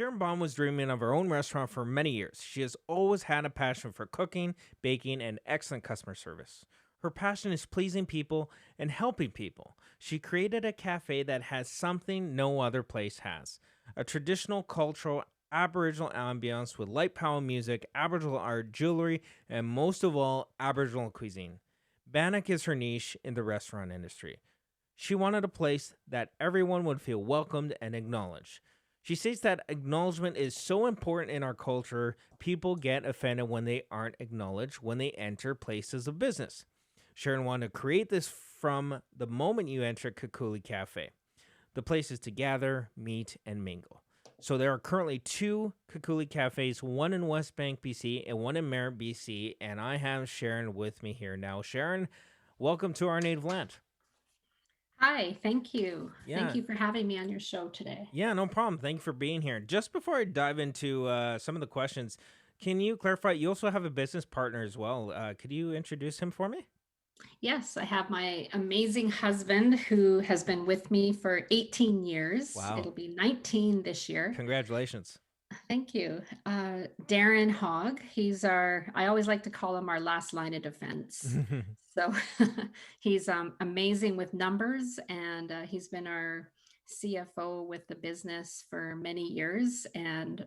Sharon Bond was dreaming of her own restaurant for many years. She has always had a passion for cooking, baking, and excellent customer service. Her passion is pleasing people and helping people. She created a cafe that has something no other place has: a traditional, cultural, Aboriginal ambience with light power music, Aboriginal art, jewelry, and most of all, Aboriginal cuisine. Bannock is her niche in the restaurant industry. She wanted a place that everyone would feel welcomed and acknowledged. She states that acknowledgement is so important in our culture, people get offended when they aren't acknowledged when they enter places of business. Sharon wanted to create this from the moment you enter Kekuli Cafe. The place is to gather, meet, and mingle. So there are currently two Kekuli Cafes, one in West Bank, BC, and one in Merritt, BC, and I have Sharon with me here now. Sharon, welcome to our native land. Hi, thank you. Thank Yeah, you for having me on your show today. Yeah, no problem. Thank you for being here. Just before I dive into some of the questions, can you clarify? You also have a business partner as well. Could you introduce him for me? Yes, I have my amazing husband who has been with me for 18 years. Wow. It'll be 19 this year. Congratulations. Thank you. Darren Hogg. I always like to call him our last line of defense. So he's amazing with numbers, and he's been our CFO with the business for many years. And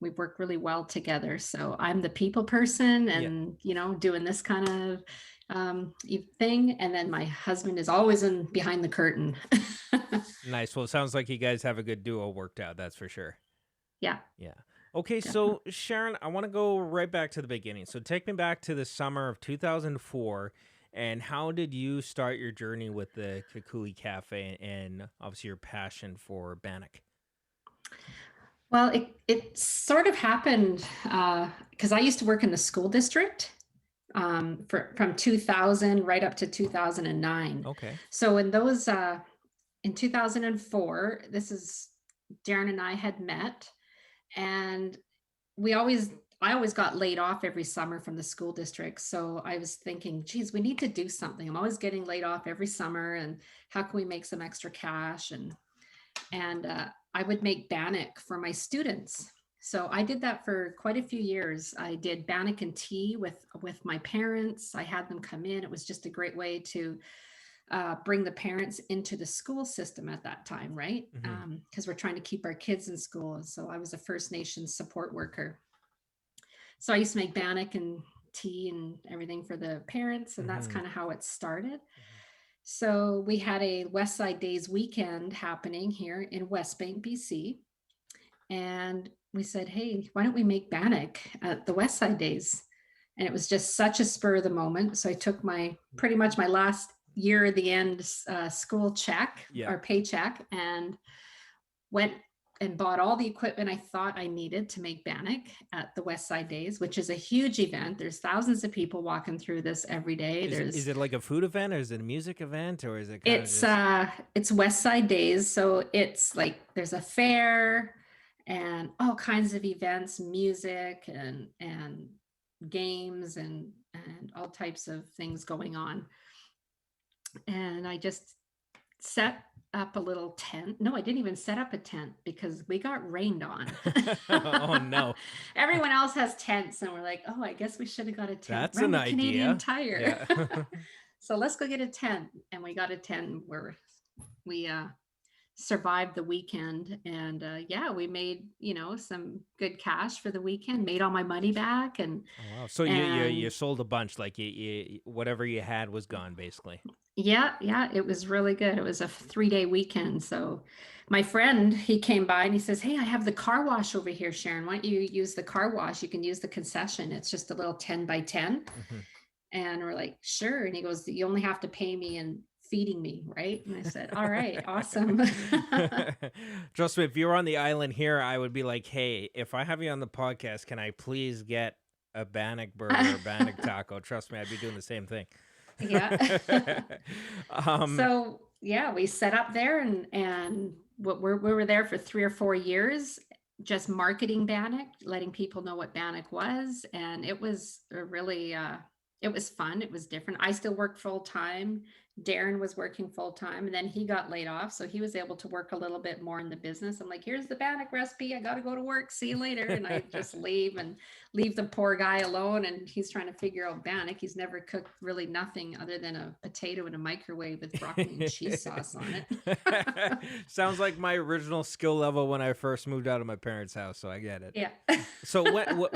we've worked really well together. So I'm the people person Yeah. and, doing this kind of thing. And then my husband is always in behind the curtain. Nice. Well, it sounds like you guys have a good duo worked out. That's for sure. Yeah, Yeah. Okay, so definitely. Sharon, I want to go right back to the beginning. So take me back to the summer of 2004, and how did you start your journey with the Kekuli Cafe and obviously your passion for Bannock? Well, it sort of happened because I used to work in the school district from 2000 right up to 2009. Okay. So in 2004, this is Darren and I had met, and we always I always got laid off every summer from the school district. So I was thinking, geez, we need to do something. I'm always getting laid off every summer, and how can we make some extra cash? And I would make bannock for my students. So I did that for quite a few years. I did bannock and tea with my parents. I had them come in. It was just a great way to bring the parents into the school system at that time, right? Hmm. Because we're trying to keep our kids in school. And so I was a First Nations support worker. So I used to make bannock and tea and everything for the parents, and that's Hmm. kind of how it started. So we had a West Side Days weekend happening here in West Bank, BC, and we said, "Hey, why don't we make bannock at the West Side Days?" And it was just such a spur of the moment. So I took my pretty much my last year at the end school check Yeah. or paycheck and went and bought all the equipment I thought I needed to make bannock at the West Side Days, which is a huge event. There's thousands of people walking through this every day. Is There's it like a food event, or is it a music event, or is it kind of it's just uh it's West Side Days, so it's like there's a fair and all kinds of events, music and games and all types of things going on. And I just set up a little tent. No, I didn't even set up a tent because we got rained on. Oh no. Everyone else has tents, and we're like, oh, I guess we should have got a tent. That's Run an the Canadian idea. Tire. Yeah. So let's go get a tent. And we got a tent where we survived the weekend. And yeah, we made, some good cash for the weekend, made all my money back. And, Oh wow. So you and sold a bunch, like whatever you had was gone basically. yeah, yeah, it was really good. It was a 3-day weekend. So my friend, he came by and he says, hey, I have the car wash over here, Sharon. Why don't you use the car wash? You can use the concession. It's just a little 10 by 10. Mhm. And we're like, sure. And he goes, you only have to pay me and feeding me, right? And I said, all right, awesome. Trust me, if you were on the island here, I would be like, hey, if I have you on the podcast, can I please get a Bannock burger or Bannock taco? Trust me, I'd be doing the same thing. Yeah. um, So yeah, we set up there and we were there for 3 or 4 years, just marketing Bannock, letting people know what Bannock was, and it was a really it was fun. It was different. I still work full time. Darren was working full time, and then he got laid off. So he was able to work a little bit more in the business. I'm like, here's the Bannock recipe. I got to go to work. See you later. And I just leave and leave the poor guy alone. And he's trying to figure out Bannock. He's never cooked really nothing other than a potato in a microwave with broccoli and cheese sauce on it. Sounds like my original skill level when I first moved out of my parents' house, so I get it. Yeah. So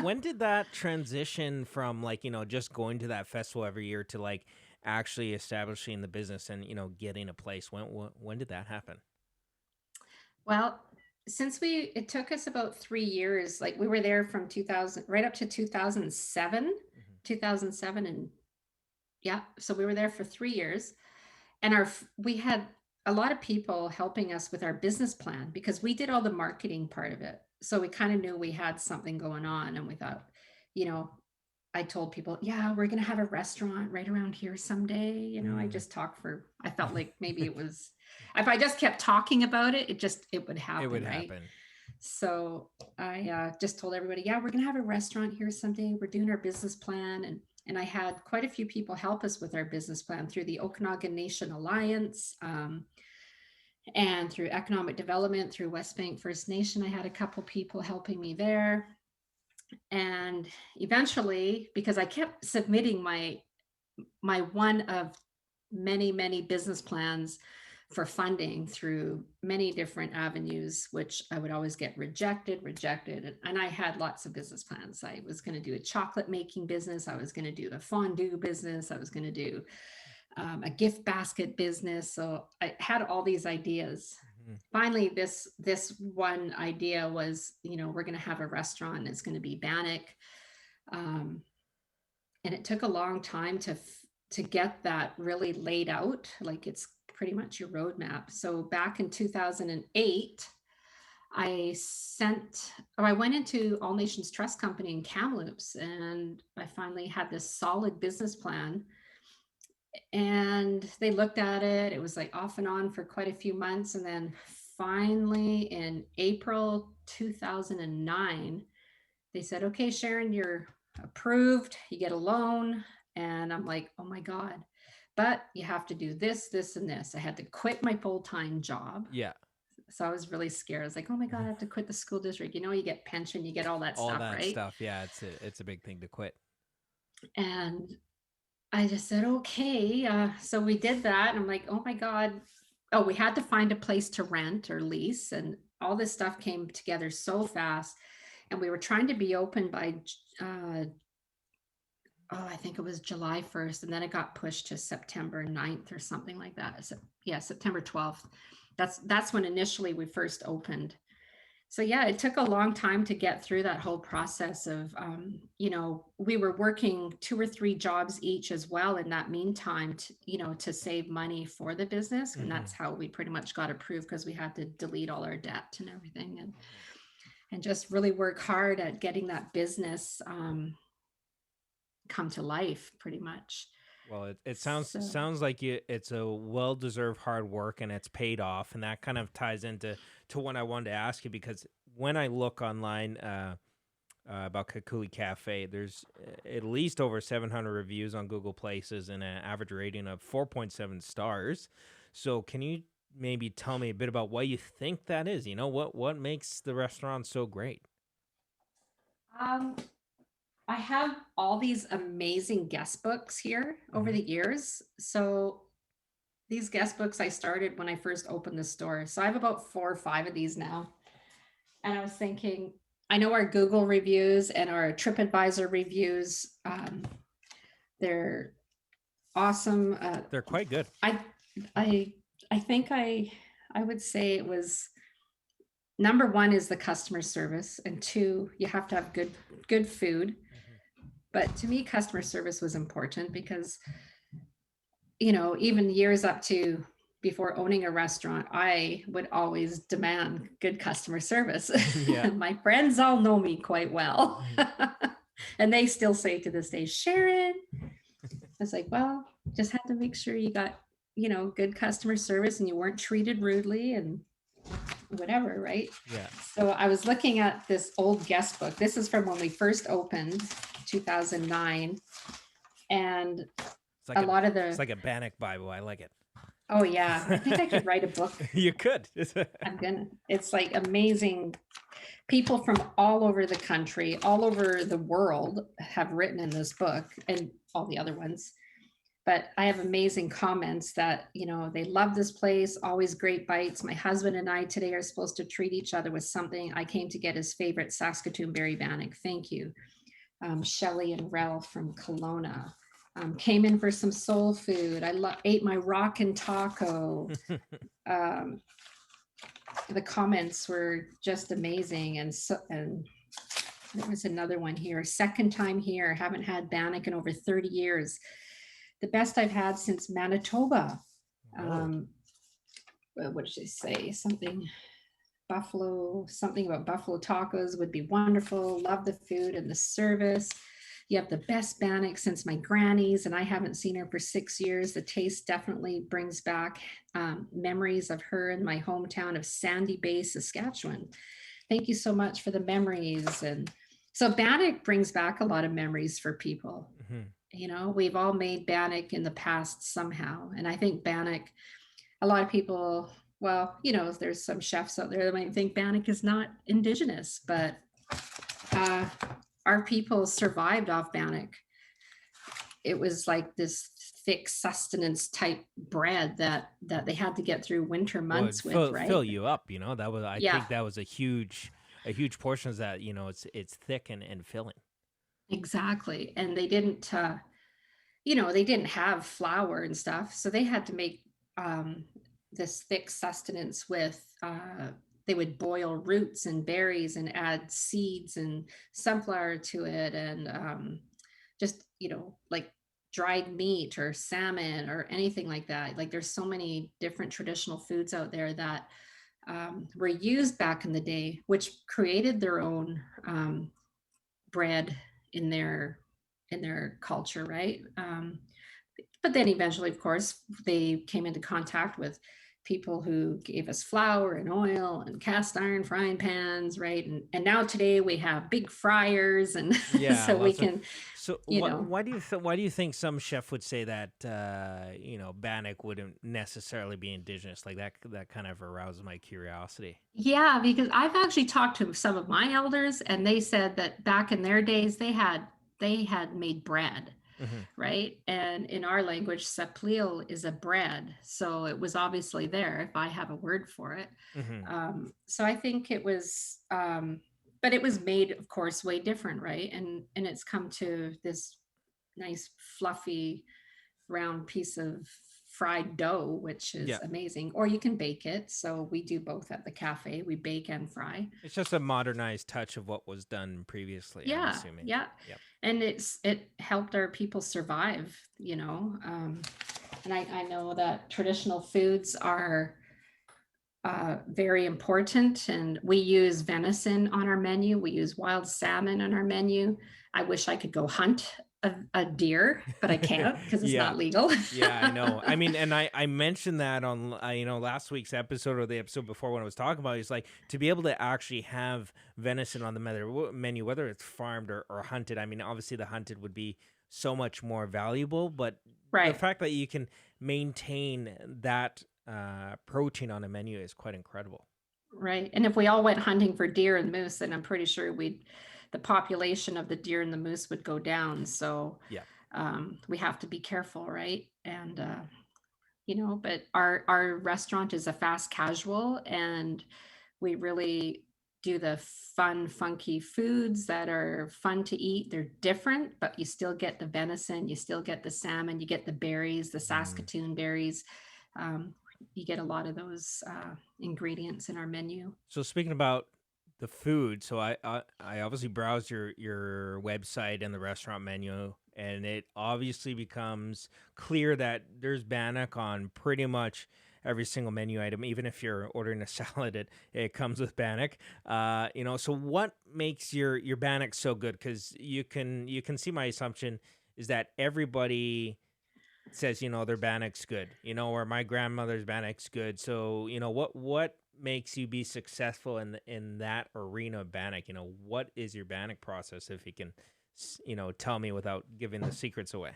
when did that transition from, like, just going to that festival every year to, like, actually establishing the business and, getting a place? When did that happen? Well, since it took us about 3 years, like we were there from 2000 right up to 2007, Mhm. 2007. And yeah, so we were there for 3 years. And we had a lot of people helping us with our business plan because we did all the marketing part of it. So we kind of knew we had something going on, and we thought, you know, I told people, yeah, we're going to have a restaurant right around here someday. I Mm. just talked I felt like maybe it was, if I just kept talking about it, it would It happen. would Right. happen. So I just told everybody, yeah, we're going to have a restaurant here someday. We're doing our business plan. And I had quite a few people help us with our business plan through the Okanagan Nation Alliance, and through economic development through West Bank First Nation. I had a couple people helping me there. And eventually, because I kept submitting my one of many business plans for funding through many different avenues, which I would always get rejected. And I had lots of business plans. I was going to do a chocolate making business. I was going to do a fondue business. I was going to do a gift basket business. So I had all these ideas. Mhm. Finally, this one idea was, we're going to have a restaurant. It's going to be Bannock. Um, and it took a long time to get that really laid out. Like, it's pretty much your roadmap. So back in 2008, I went into All Nations Trust Company in Kamloops, and I finally had this solid business plan. And they looked at it. It was like off and on for quite a few months. And then finally in April 2009, they said, okay, Sharon, you're approved. You get a loan. And I'm like, oh my God. But you have to do this, this, and this. I had to quit my full time job. Yeah. So I was really scared. I was like, oh my God, I have to quit the school district. You get pension, you get all that All stuff, that right? stuff. Yeah, it's a big thing to quit. And I just said, okay. So we did that. And I'm like, oh my God. Oh, we had to find a place to rent or lease. And all this stuff came together so fast. And we were trying to be open by, I think it was July 1st. And then it got pushed to September 9th or something like that. So, yeah, September 12th. That's when initially we first opened. So yeah, it took a long time to get through that whole process of, we were working 2 or 3 jobs each as well in that meantime, to save money for the business. And Hmm. that's how we pretty much got approved, because we had to delete all our debt and everything, and just really work hard at getting that business come to life pretty much. Well, it sounds So sounds like it's a well deserved hard work and it's paid off, and that kind of ties into what I wanted to ask you, because when I look online about Kekuli Cafe, there's at least over 700 reviews on Google Places and an average rating of 4.7 stars. So can you maybe tell me a bit about why you think that is? What makes the restaurant so great? um, I have all these amazing guest books here over Hmm. the years. So these guest books I started when I first opened the store. So I have about 4 or 5 of these now. And I was thinking, I know our Google reviews and our TripAdvisor reviews, they're awesome. They're quite good. I, I, I think I would say it was number one is the customer service, and two, you have to have good food. Mhm. But to me, customer service was important because, even years up to before owning a restaurant, I would always demand good customer service. Yeah. My friends all know me quite well. And they still say to this day, Sharon, I was like, well, just had to make sure you got, good customer service and you weren't treated rudely and whatever, right? Yeah. So I was looking at this old guest book. This is from when we first opened, 2009. And a lot of It's the like a Bannock Bible. I like oh yeah, I think I it. could write a book. You could. It's like amazing. People from all over the country, all over the world have written in this book and all the other ones. But I have amazing comments that, they love this place, always great bites. My husband and I today are supposed to treat each other with something. I came to get his favorite Saskatoon berry bannock. Thank you. Shelly and Ralph from Kelowna. Came in for some soul food. Ate my rockin' taco. Um, the comments were just amazing. And there was another one here. Second time here. Haven't had bannock in over 30 years. The best I've had since Manitoba. Whoa. What did she say? Something about buffalo tacos would be wonderful. Love the food and the service. You have the best bannock since my granny's, and I haven't seen her for 6 years. The taste definitely brings back memories of her in my hometown of Sandy Bay, Saskatchewan. Thank you so much for the memories. And so bannock brings back a lot of memories for people. Mhm. We've all made bannock in the past somehow. And I think bannock, a lot of people, well, there's some chefs out there that might think bannock is not indigenous, but uh, our people survived off bannock. It was like this thick sustenance type bread that they had to get through winter Well, it'd months with, fill right? you up, That was, I Yeah, think that was a huge portion of that. It's thick and filling. exactly. And they didn't have flour and stuff, so they had to make um, this thick sustenance with. They would boil roots and berries and add seeds and sunflower to it, and just like dried meat or salmon or anything like that. Like there's so many different traditional foods out there that were used back in the day, which created their own bread in their culture, right? But then eventually, of course, they came into contact with people who gave us flour and oil and cast iron frying pans, right? And now today we have big fryers, and Yeah, so we lots of. can, So you know, why do you think some chef would say that Bannock wouldn't necessarily be indigenous? Like that kind of arouses my curiosity. yeah, because I've actually talked to some of my elders, and they said that back in their days they had made bread, Hmm. right? And in our language, saplil is a bread. So it was obviously there if I have a word for it. Hmm. So I think it was, but it was made, of course, way different, right? And it's come to this nice, fluffy, round piece of fried dough, which is Yeah, amazing. Or you can bake it. So we do both at the cafe. We bake and fry. it's just a modernized touch of what was done previously, I'm Yeah, assuming. yeah. Yep. And it helped our people survive, and I know that traditional foods are very important, and we use venison on our menu. We use wild salmon on our menu. I wish I could go hunt a deer, but I can't because it's Yeah. not legal. Yeah, I know. I mean, and I mentioned that on last week's episode or the episode before when I was talking about it, it's like to be able to actually have venison on the menu, whether it's farmed or hunted. I mean, obviously the hunted would be so much more valuable, but the Right, fact that you can maintain that protein on a menu is quite incredible. right. And if we all went hunting for deer and moose, then I'm pretty sure the population of the deer and the moose would go down. So Yeah. we have to be careful, right? And but our restaurant is a fast casual, and we really do the fun, funky foods that are fun to eat. They're different, but you still get the venison, you still get the salmon, you get the berries, the Mm. Saskatoon berries. Um, you get a lot of those ingredients in our menu. So speaking about the food, so I obviously browsed your website and the restaurant menu, and it obviously becomes clear that there's bannock on pretty much every single menu item. Even if you're ordering a salad, it comes with bannock. So what makes your bannock so good? Because you can see my assumption is that everybody says their bannock's good, or my grandmother's bannock's good. So what makes you be successful in that arena of bannock? What is your bannock process, if you can tell me without giving the secrets away?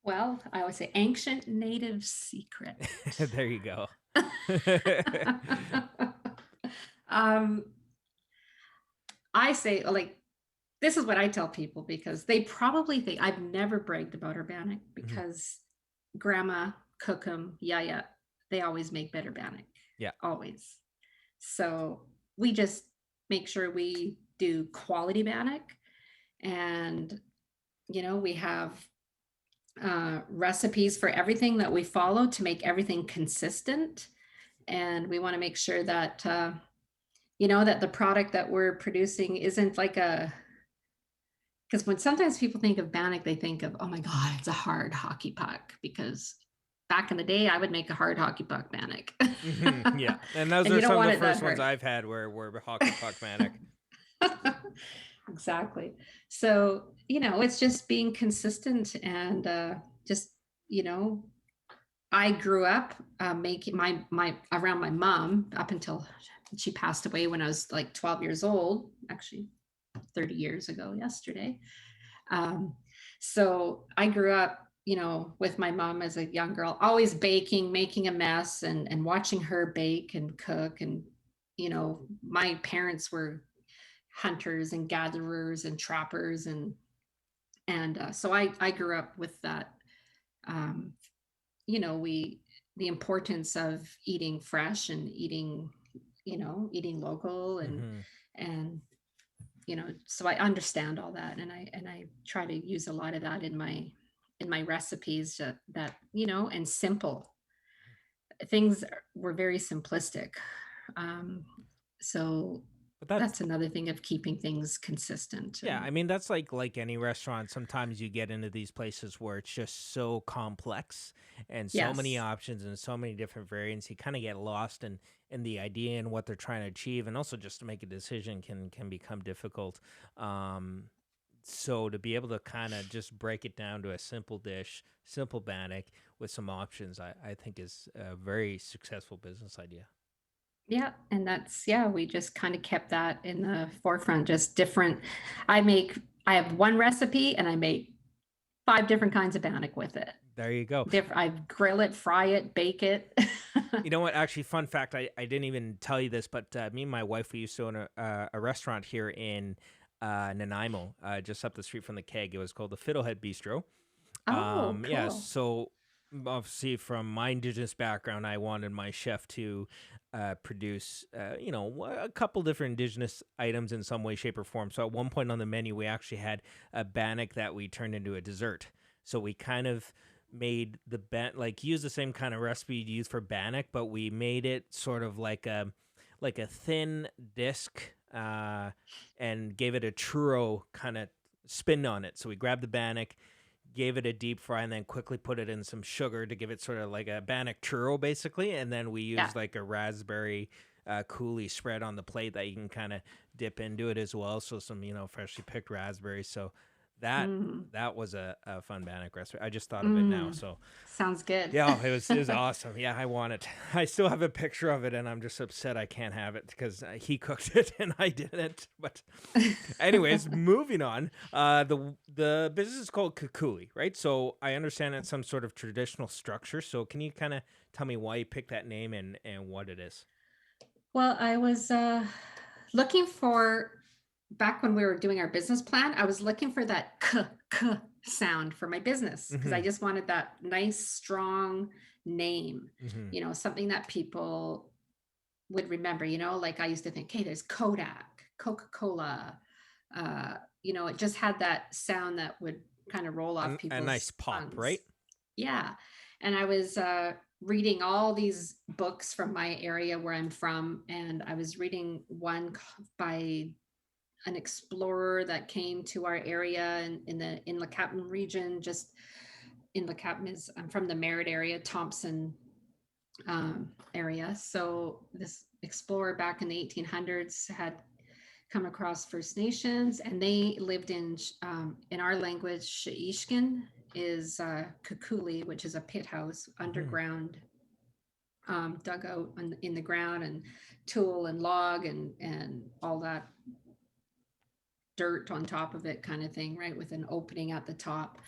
Well, I always say ancient native secret. There you go. um, I say, like, this is what I tell people because they probably think I've never bragged about organic Mhm. because grandma cook them, yeah, they always make better bannock, Yeah. always. So we just make sure we do quality bannock, and we have recipes for everything that we follow to make everything consistent, and we want to make sure that that the product that we're producing isn't like a because when sometimes people think of bannock, they think of, oh my God, it's a hard hockey puck. Because back in the day, I would make a hard hockey puck bannock. Yeah, and those And are you don't some of want the it that first ones hard. I've had where hockey puck manic. Exactly. So, it's just being consistent and just, you know, I grew up making my around my mom up until she passed away when I was like 12 years old, actually 30 years ago yesterday. Um, so I grew up, with my mom as a young girl, always baking, making a mess, and watching her bake and cook. And, my parents were hunters and gatherers and trappers. And so I grew up with that. Um, we, the importance of eating fresh and eating local Hmm. and so I understand all that, and I try to use a lot of that in my recipes that and simple things were very simplistic. um so But that's that's another thing of keeping things consistent. Yeah, And I mean that's like any restaurant. Sometimes you get into these places where it's just so complex and so many yes. options and so many different variants. You kind of get lost in the idea and what they're trying to achieve, and also just to make a decision can become difficult. Um, so to be able to kind of just break it down to a simple dish, simple bannock with some options, I think is a very successful business idea. Yeah, and that's yeah, we just kind of kept that in the forefront, just different. I have one recipe and I make five different kinds of bannock with it. There you go. I grill it, fry it, bake it. You know what? Actually, fun fact, I didn't even tell you this, but me and my wife, we used to own a restaurant here in Nanaimo, just up the street from the keg. It was called the Fiddlehead Bistro. Oh, Yeah, cool. so obviously from my indigenous background, I wanted my chef to produce, a couple different indigenous items in some way, shape, or form. So at one point on the menu, we actually had a bannock that we turned into a dessert. So we kind of made like use the same kind of recipe you'd use for bannock, but we made it sort of like a thin disc, and gave it a churro kind of spin on it. So we grabbed the bannock, gave it a deep fry, and then quickly put it in some sugar to give it sort of like a bannock churro, basically. And then we Yeah. used like a raspberry coulis spread on the plate that you can kind of dip into it as well. So some, freshly picked raspberries. So that Mm, that was a fun bannock recipe. I just thought of it now. mm. So Sounds good. yeah, it was awesome. Yeah, I want it. I still have a picture of it, and I'm just upset I can't have it because he cooked it and I didn't. But anyways, moving on. The business is called Kekuli, right? So I understand it's some sort of traditional structure. So can you kind of tell me why you picked that name and what it is? Well, I was looking for back when we were doing our business plan. I was looking for that k sound for my business because I Mm-hmm. just wanted that nice, strong name. Mm-hmm. Something that people would remember. Like I used to think, hey, there's Kodak, Coca Cola. It just had that sound that would kind of roll off A nice people's pop, tongues. right? Yeah. And I was reading all these books from my area where I'm from. And I was reading one by an explorer that came to our area in the Inle Captain region. Just Inle Captain is, I'm from the Merritt area, Thompson area. So this explorer back in the 1800s had come across First Nations, and they lived in our language, Sheishkin is Kekuli, which is a pit house Mm-hmm. underground, dug out in the ground, and tool and log and all that dirt on top of it kind of thing, right, with an opening at the top.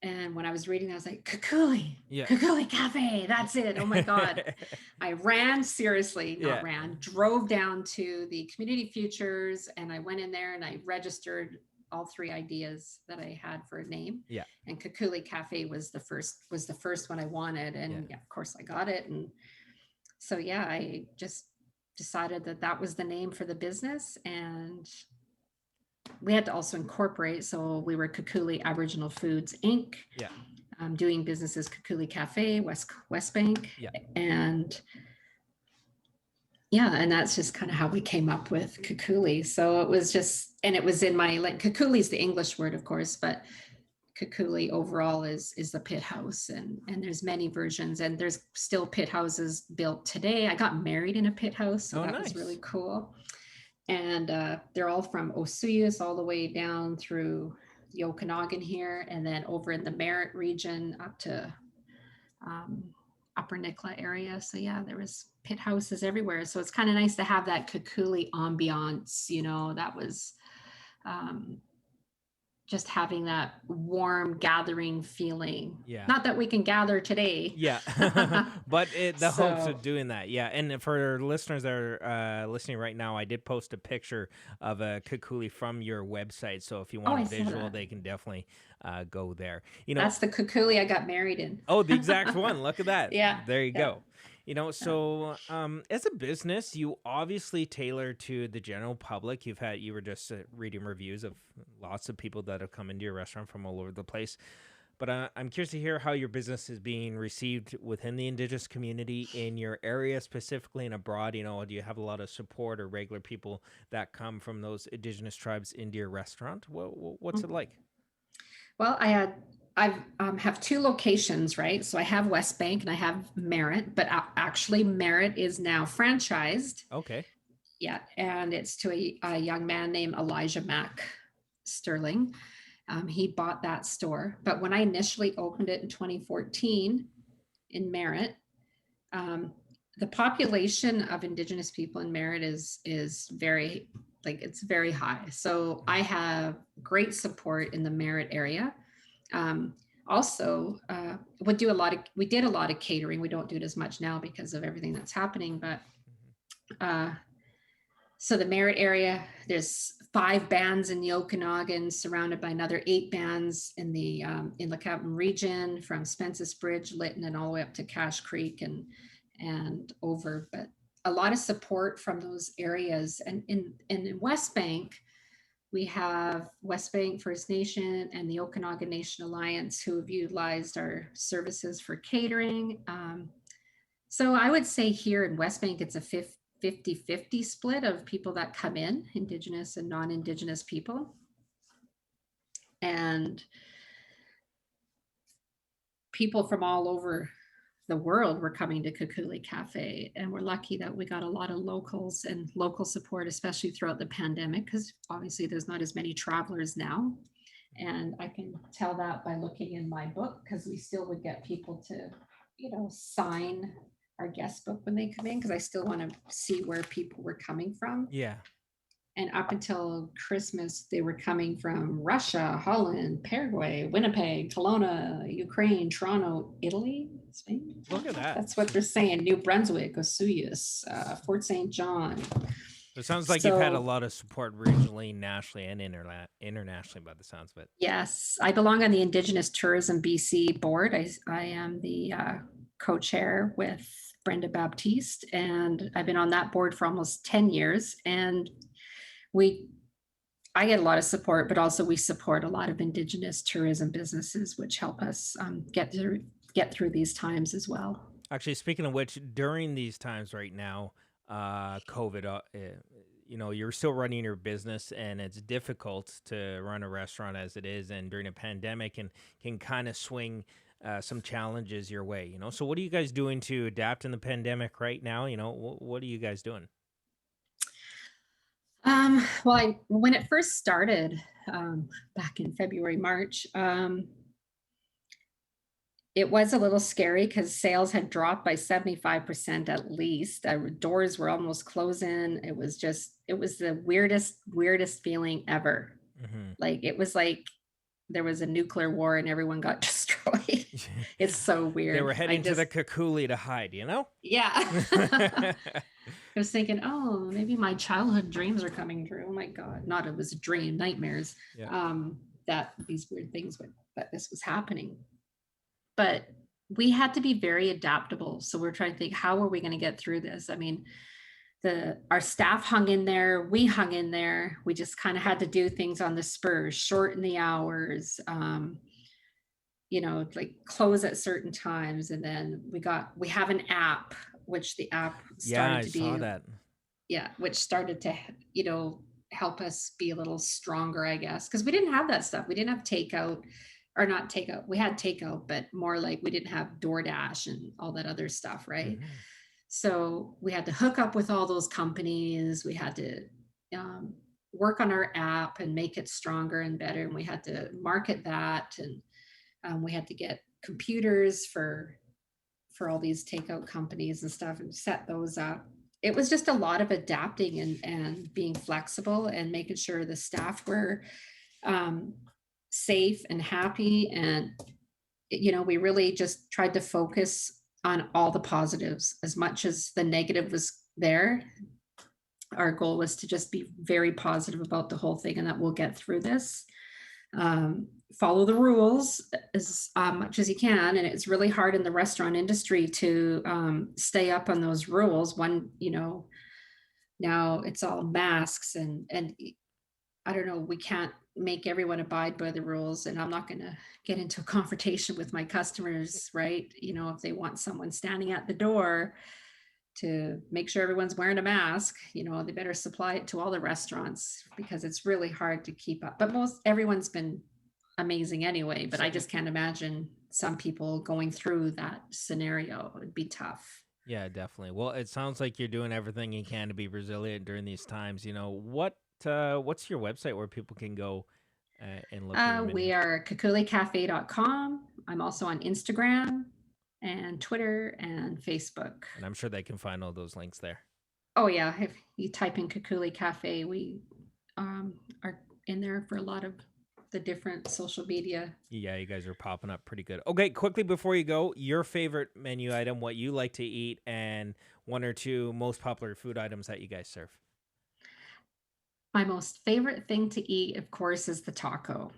And when I was reading that, I was like, Kekuli, Yeah. Kekuli Cafe, that's it. Oh my God. I ran, seriously, not Yeah. ran, drove down to the community futures and I went in there and I registered all three ideas that I had for a name. Yeah. And Kekuli Cafe was the first one I wanted. Yeah. And yeah, of course I got it. And so yeah, I just decided that that was the name for the business. And we had to also incorporate. So we were Kekuli Aboriginal Foods Inc., Yeah. doing business as Kekuli Cafe, West Bank. Yeah. And yeah, and that's just kind of how we came up with Kekuli. So it was just, and it was in my, like, Kekuli is the English word, of course, but Kekuli overall is the pit house, and there's many versions, and there's still pit houses built today. I got married in a pit house, so Oh, that was really nice. cool. And they're all from Osuyas all the way down through the Okanagan here, and then over in the Merritt region up to um, Upper Nicola area. So yeah, there was pit houses everywhere. So it's kind of nice to have that Kekuli ambiance. That was um, just having that warm gathering feeling. Yeah. Not that we can gather today. Yeah. But the hopes So of doing that. Yeah. And for listeners that are listening right now, I did post a picture of a Kukuli from your website. So if you oh, want a I saw visual, that. they can definitely go there. You know, That's the Kekuli I got married in. oh, the exact one. Look at that. Yeah, There you yeah, go. You know, yeah. so as a business, you obviously tailor to the general public. You were just reading reviews of lots of people that have come into your restaurant from all over the place. But I'm curious to hear how your business is being received within the Indigenous community in your area specifically and abroad. You know, do you have a lot of support or regular people that come from those Indigenous tribes into your restaurant? What's it Mhm. like? Well, I've have two locations, right? So I have West Bank and I have Merritt, but actually Merritt is now franchised. Okay. Yeah, and it's to a young man named Elijah Mack Sterling. He bought that store, but when I initially opened it in 2014 in Merritt, um, the population of Indigenous people in Merritt is very, like, it's very high. So I Mhm. have great support in the Merritt area. Um, Also, we did a lot of catering. We don't do it as much now because of everything that's happening, but Mhm. uh, so the Merritt area, there's 5 bands in the Okanagan, surrounded by another 8 bands in the Inlet Cabin region, from Spence's Bridge, Lytton, and all the way up to Cache Creek and over. But a lot of support from those areas. And in West Bank, we have West Bank First Nation and the Okanagan Nation Alliance, who have utilized our services for catering. So I would say here in West Bank, it's a 50-50 split of people that come in, Indigenous and non-Indigenous people. And people from all over the world were coming to Kekuli Cafe. And we're lucky that we got a lot of locals and local support, especially throughout the pandemic, because obviously there's not as many travelers now. And I can tell that by looking in my book, because we still would get people to, sign our guest book when they come in, because I still want to see where people were coming from. Yeah. And up until Christmas, they were coming from Russia, Holland, Paraguay, Winnipeg, Kelowna, Ukraine, Toronto, Italy, Spain. Look at that. That's what they're saying. New Brunswick, Osuyas, Fort St. John. So it sounds like you've had a So lot of support regionally, nationally, and internationally by the sounds of it. yes, I belong on the Indigenous Tourism BC board. I am the co-chair with Brenda Baptiste, and I've been on that board for almost 10 years. And we I get a lot of support, but also we support a lot of Indigenous tourism businesses, which help us get through these times as well. Actually, speaking of which, during these times right now, COVID, you know, you're still running your business and it's difficult to run a restaurant as it is. And during a pandemic and can kind of swing some challenges your way, you know? So what are you guys doing to adapt in the pandemic right now? You know, what are you guys doing? Well, when it first started back in February, March, it was a little scary because sales had dropped by 75% at least. Doors were almost closing. It was the weirdest feeling ever. Hmm. Like, it was like there was a nuclear war and everyone got destroyed. It's so They weird. were I heading to the just Kekuli to hide, you know? yeah. I was thinking, "Oh, maybe my childhood dreams are coming true." Oh my god, not it was a dream, nightmares, Yeah. that these weird things would that this was happening. But we had to be very adaptable, so we're trying to think, "How are we gonna get through this?" I mean, the our staff hung in there, we hung in there, we just kinda had to do things on the spur, shorten the hours, like close at certain times, and then we have an app, which the app Yeah, started I to saw be that. yeah, which started to, help us be a little stronger, I guess, because we didn't have that stuff. We didn't have takeout or not takeout. We had takeout, but more like we didn't have DoorDash and all that other stuff, right? Mhm. So we had to hook up with all those companies. We had to um, work on our app and make it stronger and better. And we had to market that, and we had to get computers for all these takeout companies and stuff and set those up. It was just a lot of adapting and being flexible and making sure the staff were um, safe and happy. And, we really just tried to focus on all the positives as much as the negative was there. Our goal was to just be very positive about the whole thing and that we'll get through this. Follow the rules as much as you can. And it's really hard in the restaurant industry to stay up on those rules. Now it's all masks and I don't know, we can't make everyone abide by the rules. And I'm not going to get into a confrontation with my customers, right? If they want someone standing at the door to make sure everyone's wearing a mask, they better supply it to all the restaurants because it's really hard to keep up. But everyone's been amazing anyway, but I So, just can't imagine some people going through that scenario. It'd be tough. yeah, definitely. Well, it sounds like you're doing everything you can to be resilient during these times. What's your website where people can go and look at your We menus? are kekulicafe.com. I'm also on Instagram and Twitter and Facebook. And I'm sure they can find all those links there. Oh yeah, if you type in Kekuli Cafe, we are in there for a lot of the different social media. Yeah, you guys are popping up pretty good. Okay, quickly before you go, your favorite menu item, what you like to eat, and one or two most popular food items that you guys serve. My most favorite thing to eat, of course, is the taco.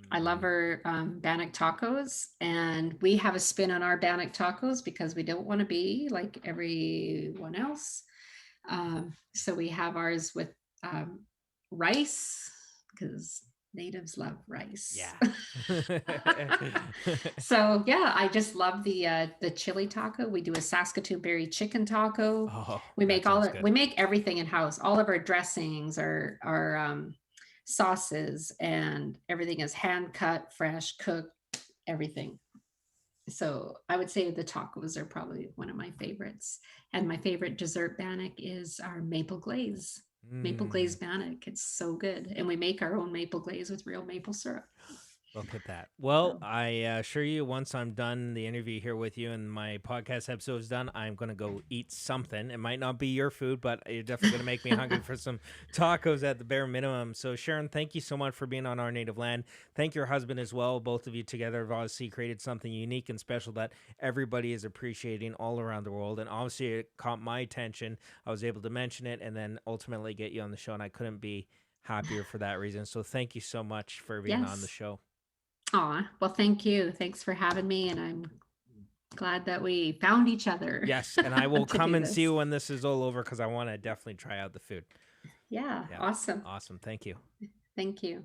I love Mm. our Bannock tacos, and we have a spin on our Bannock tacos because we don't want to be like everyone else. So we have ours with um, rice because natives love rice. Yeah. So yeah, I just love the chili taco. We do a Saskatoon berry chicken taco. Oh, We that make all sounds it. good. We make everything in house. All of our dressings, our sauces, and everything is hand cut, fresh, cooked, everything. So I would say the tacos are probably one of my favorites. And my favorite dessert bannock is our maple glaze Mm. bannock. It's so good, and we make our own maple glaze with real maple syrup. Look at that. Well, So I assure you, once I'm done the interview here with you and my podcast episode is done, I'm going to go eat something. It might not be your food, but you're definitely going to make me hungry for some tacos at the bare minimum. So, Sharon, thank you so much for being on Our Native Land. Thank your husband as well. Both of you together have obviously created something unique and special that everybody is appreciating all around the world. And obviously, it caught my attention. I was able to mention it and then ultimately get you on the show, and I couldn't be happier for that reason. So, thank you so much for being on the yes. show. Aw, well, thank you. Thanks for having me, and I'm glad that we found each other Yes, and I will to come do and see this. you when this is all over because I want to definitely try out the food. Yeah, Yeah, awesome. awesome. Thank you. Thank you.